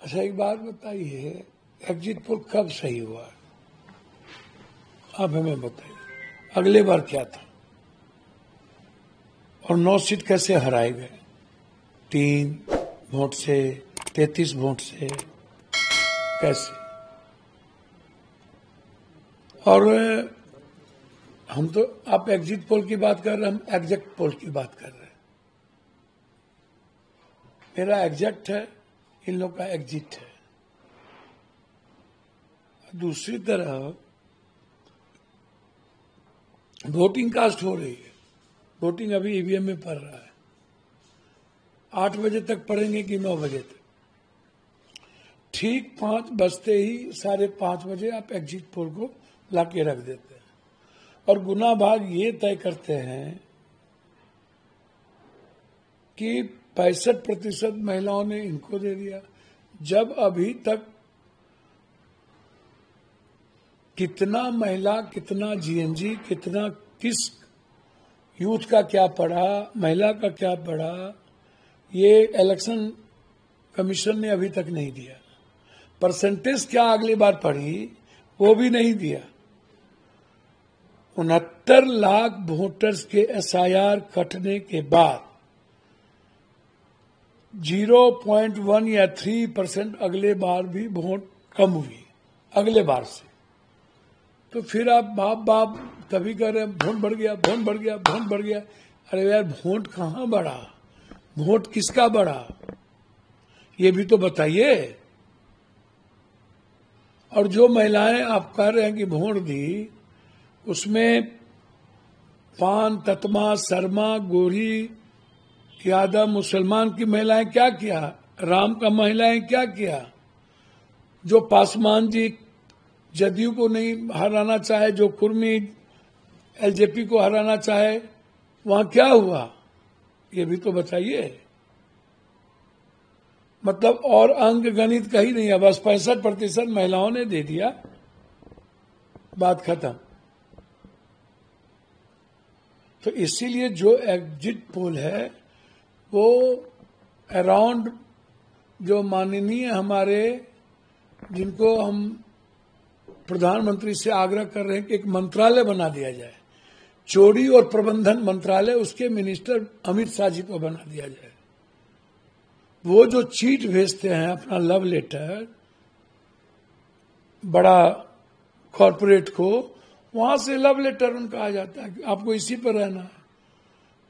अच्छा, एक बात बताइए, एग्जिट पोल कब सही हुआ? आप हमें बताइए, अगले बार क्या था और 9 सीट कैसे हराए गए? 3 वोट से, 33 वोट से, कैसे? और हम तो, आप एग्जिट पोल की बात कर रहे हैं, हम एग्जैक्ट पोल की बात कर रहे हैं। मेरा एग्जैक्ट है, इन लोग का एग्जिट है। दूसरी तरफ वोटिंग कास्ट हो रही है, वोटिंग अभी ईवीएम में पड़ रहा है। 8 बजे तक पढ़ेंगे कि 9 बजे तक? ठीक 5 बजते ही 5:30 बजे आप एग्जिट पोल को लाके रख देते हैं और गुना भाग ये तय करते हैं कि 65% महिलाओं ने इनको दे दिया, जब अभी तक कितना महिला, कितना जीएनजी, कितना किस यूथ का क्या पढ़ा, महिला का क्या पढ़ा, ये इलेक्शन कमीशन ने अभी तक नहीं दिया। परसेंटेज क्या अगली बार पढ़ी, वो भी नहीं दिया। 69 लाख वोटर्स के एसआईआर कटने के बाद 0.1 या 3% अगले बार भी वोट कम हुई अगले बार से। तो फिर आप बाप तभी कह रहे हैं वोट बढ़ गया, वोट बढ़ गया, वोट बढ़ गया। अरे यार, वोट कहाँ बढ़ा? वोट किसका बढ़ा, ये भी तो बताइए। और जो महिलाएं आप कह रहे हैं कि वोट दी, उसमें पान, ततमा, शर्मा, गोरी, यादव, मुसलमान की महिलाएं क्या किया, राम का महिलाएं क्या किया? जो पासवान जी जदयू को नहीं हराना चाहे, जो कुर्मी एलजेपी को हराना चाहे, वहां क्या हुआ, ये भी तो बताइए। मतलब और अंक गणित कहीं नहीं है, बस 65% महिलाओं ने दे दिया, बात खत्म। तो इसीलिए जो एग्जिट पोल है वो अराउंड, जो माननीय हमारे, जिनको हम प्रधानमंत्री से आग्रह कर रहे हैं कि एक मंत्रालय बना दिया जाए, चोरी और प्रबंधन मंत्रालय, उसके मिनिस्टर अमित शाह जी को बना दिया जाए। वो जो चीट भेजते हैं अपना लव लेटर बड़ा कॉरपोरेट को, वहां से लव लेटर उनका आ जाता है कि आपको इसी पर रहना है।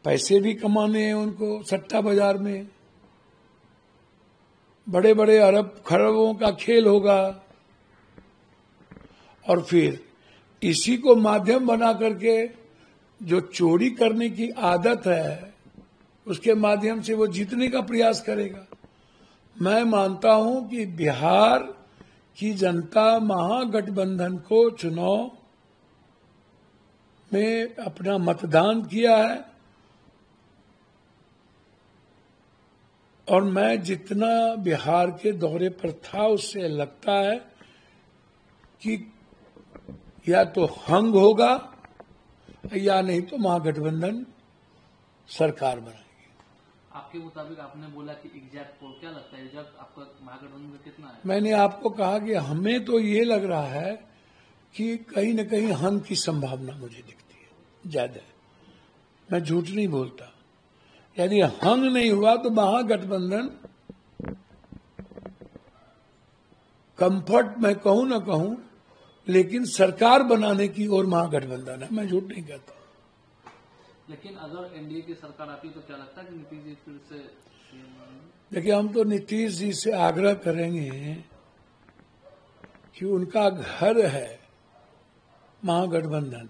पैसे भी कमाने हैं उनको सट्टा बाजार में, बड़े बड़े अरब खरबों का खेल होगा। और फिर इसी को माध्यम बना करके जो चोरी करने की आदत है, उसके माध्यम से वो जीतने का प्रयास करेगा। मैं मानता हूं कि बिहार की जनता महागठबंधन को चुनाव में अपना मतदान किया है, और मैं जितना बिहार के दौरे पर था उससे लगता है कि या तो हंग होगा या नहीं तो महागठबंधन सरकार बनाएगी। आपके मुताबिक आपने बोला कि एग्जैक्ट पोल, क्या लगता है जब आपका महागठबंधन में कितना है? मैंने आपको कहा कि हमें तो ये लग रहा है कि कहीं न कहीं हंग की संभावना मुझे दिखती है ज्यादा। मैं झूठ नहीं बोलता। यदि हंग नहीं हुआ तो महागठबंधन, कंफर्ट मैं कहूं ना कहूं, लेकिन सरकार बनाने की ओर महागठबंधन है, मैं झूठ नहीं कहता। लेकिन अगर एनडीए की सरकार आती है तो क्या लगता है कि नीतीश जी फिर से? देखिए, हम तो नीतीश जी से आग्रह करेंगे कि उनका घर है महागठबंधन,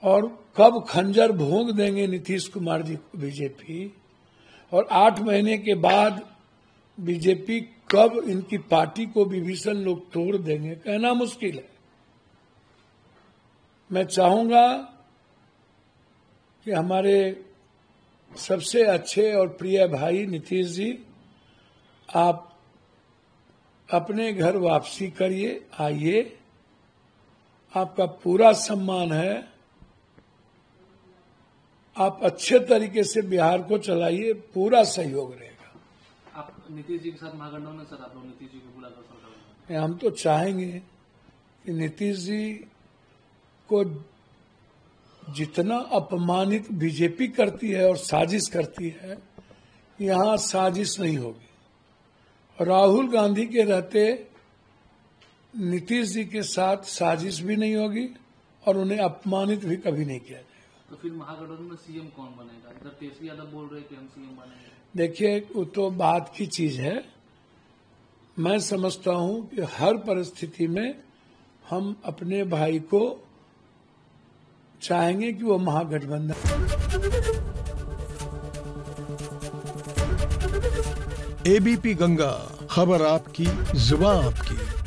और कब खंजर भोंक देंगे नीतीश कुमार जी को बीजेपी, और 8 महीने के बाद बीजेपी कब इनकी पार्टी को विभीषण लोग तोड़ देंगे, कहना मुश्किल है। मैं चाहूंगा कि हमारे सबसे अच्छे और प्रिय भाई नीतीश जी, आप अपने घर वापसी करिए, आइए, आपका पूरा सम्मान है, आप अच्छे तरीके से बिहार को चलाइए, पूरा सहयोग रहेगा। आप नीतीश जी के साथ महागठबंधन में सर, आप लोग नीतीश जी को बुलाकर सरकार में? हम तो चाहेंगे कि नीतीश जी को जितना अपमानित बीजेपी करती है और साजिश करती है, यहाँ साजिश नहीं होगी। राहुल गांधी के रहते नीतीश जी के साथ साजिश भी नहीं होगी और उन्हें अपमानित भी कभी नहीं किया जाएगा। तो फिर महागठबंधन में सीएम कौन बनेगा? इधर तेजस्वी यादव बोल रहे हैं कि हम सीएम बनेंगे। देखिए, वो तो बात की चीज है। मैं समझता हूं कि हर परिस्थिति में हम अपने भाई को चाहेंगे कि वो महागठबंधन। एबीपी गंगा, खबर आपकी, जुबान आपकी।